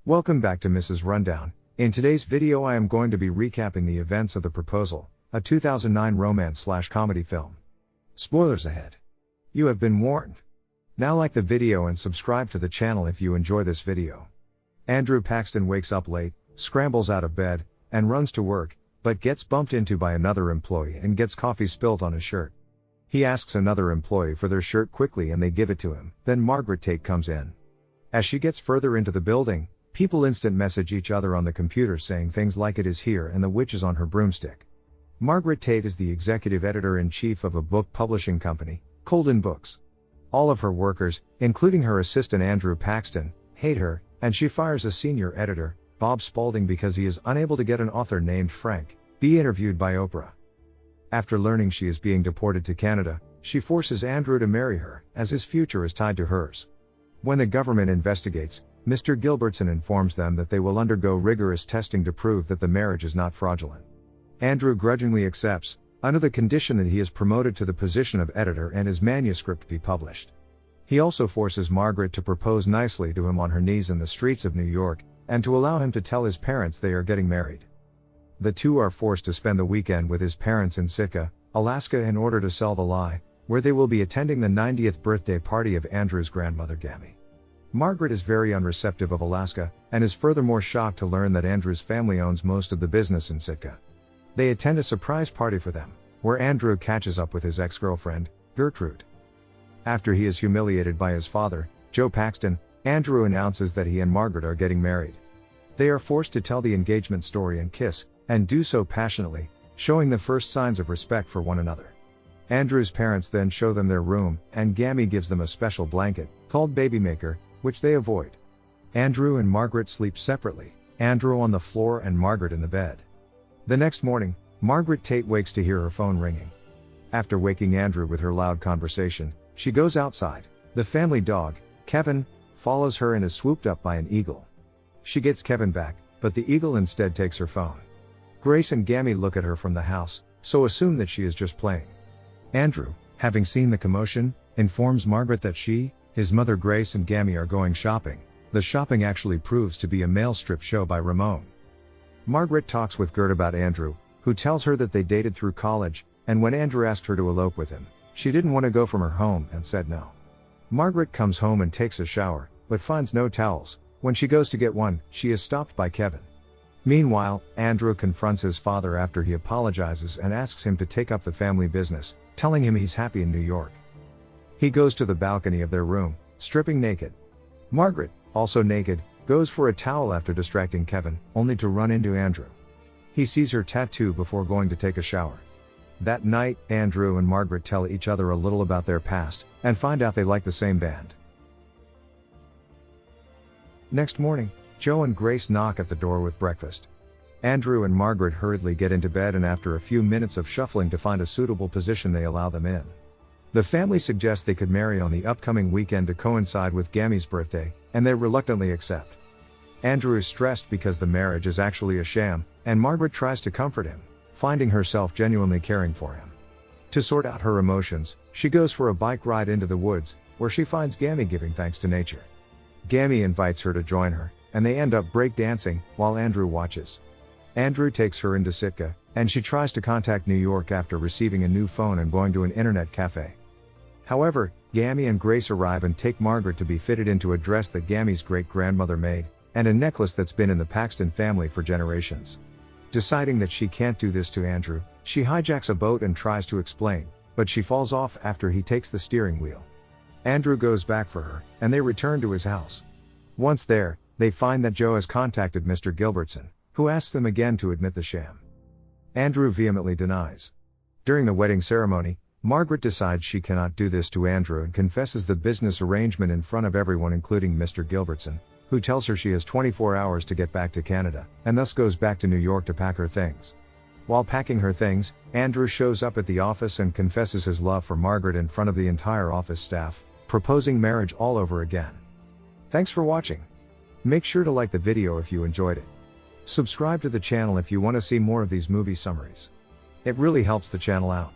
Welcome back to Mrs. Rundown. In today's video I am going to be recapping the events of The Proposal, a 2009 romance/comedy film. Spoilers ahead. You have been warned. Now like the video and subscribe to the channel if you enjoy this video. Andrew Paxton wakes up late, scrambles out of bed, and runs to work, but gets bumped into by another employee and gets coffee spilt on his shirt. He asks another employee for their shirt quickly and they give it to him. Then Margaret Tate comes in. As she gets further into the building, people instant message each other on the computer saying things like "it is here" and "the witch is on her broomstick." Margaret Tate is the executive editor-in-chief of a book publishing company, Colden Books. All of her workers, including her assistant Andrew Paxton, hate her, and she fires a senior editor, Bob Spalding, because he is unable to get an author named Frank be interviewed by Oprah. After learning she is being deported to Canada, she forces Andrew to marry her, as his future is tied to hers. When the government investigates, Mr. Gilbertson informs them that they will undergo rigorous testing to prove that the marriage is not fraudulent. Andrew grudgingly accepts, under the condition that he is promoted to the position of editor and his manuscript be published. He also forces Margaret to propose nicely to him on her knees in the streets of New York, and to allow him to tell his parents they are getting married. The two are forced to spend the weekend with his parents in Sitka, Alaska in order to sell the lie, where they will be attending the 90th birthday party of Andrew's grandmother Gammy. Margaret is very unreceptive of Alaska, and is furthermore shocked to learn that Andrew's family owns most of the business in Sitka. They attend a surprise party for them, where Andrew catches up with his ex-girlfriend, Gertrude. After he is humiliated by his father, Joe Paxton, Andrew announces that he and Margaret are getting married. They are forced to tell the engagement story and kiss, and do so passionately, showing the first signs of respect for one another. Andrew's parents then show them their room, and Gammy gives them a special blanket, called Baby Maker, which they avoid. Andrew and Margaret sleep separately, Andrew on the floor and Margaret in the bed. The next morning, Margaret Tate wakes to hear her phone ringing. After waking Andrew with her loud conversation, she goes outside. The family dog, Kevin, follows her and is swooped up by an eagle. She gets Kevin back, but the eagle instead takes her phone. Grace and Gammy look at her from the house, so assume that she is just playing. Andrew, having seen the commotion, informs Margaret that she, his mother Grace and Gammy are going shopping. The shopping actually proves to be a male strip show by Ramon. Margaret talks with Gert about Andrew, who tells her that they dated through college, and when Andrew asked her to elope with him, she didn't want to go from her home and said no. Margaret comes home and takes a shower, but finds no towels. When she goes to get one, she is stopped by Kevin. Meanwhile, Andrew confronts his father after he apologizes and asks him to take up the family business, telling him he's happy in New York. He goes to the balcony of their room, stripping naked. Margaret, also naked, goes for a towel after distracting Kevin, only to run into Andrew. He sees her tattoo before going to take a shower. That night, Andrew and Margaret tell each other a little about their past, and find out they like the same band. Next morning, Joe and Grace knock at the door with breakfast. Andrew and Margaret hurriedly get into bed, and after a few minutes of shuffling to find a suitable position they allow them in. The family suggests they could marry on the upcoming weekend to coincide with Gammy's birthday, and they reluctantly accept. Andrew is stressed because the marriage is actually a sham, and Margaret tries to comfort him, finding herself genuinely caring for him. To sort out her emotions, she goes for a bike ride into the woods, where she finds Gammy giving thanks to nature. Gammy invites her to join her, and they end up break-dancing, while Andrew watches. Andrew takes her into Sitka, and she tries to contact New York after receiving a new phone and going to an internet cafe. However, Gammy and Grace arrive and take Margaret to be fitted into a dress that Gammy's great-grandmother made, and a necklace that's been in the Paxton family for generations. Deciding that she can't do this to Andrew, she hijacks a boat and tries to explain, but she falls off after he takes the steering wheel. Andrew goes back for her, and they return to his house. Once there, they find that Joe has contacted Mr. Gilbertson, who asks them again to admit the sham. Andrew vehemently denies. During the wedding ceremony, Margaret decides she cannot do this to Andrew and confesses the business arrangement in front of everyone including Mr. Gilbertson, who tells her she has 24 hours to get back to Canada, and thus goes back to New York to pack her things. While packing her things, Andrew shows up at the office and confesses his love for Margaret in front of the entire office staff, proposing marriage all over again. Thanks for watching. Make sure to like the video if you enjoyed it. Subscribe to the channel if you want to see more of these movie summaries. It really helps the channel out.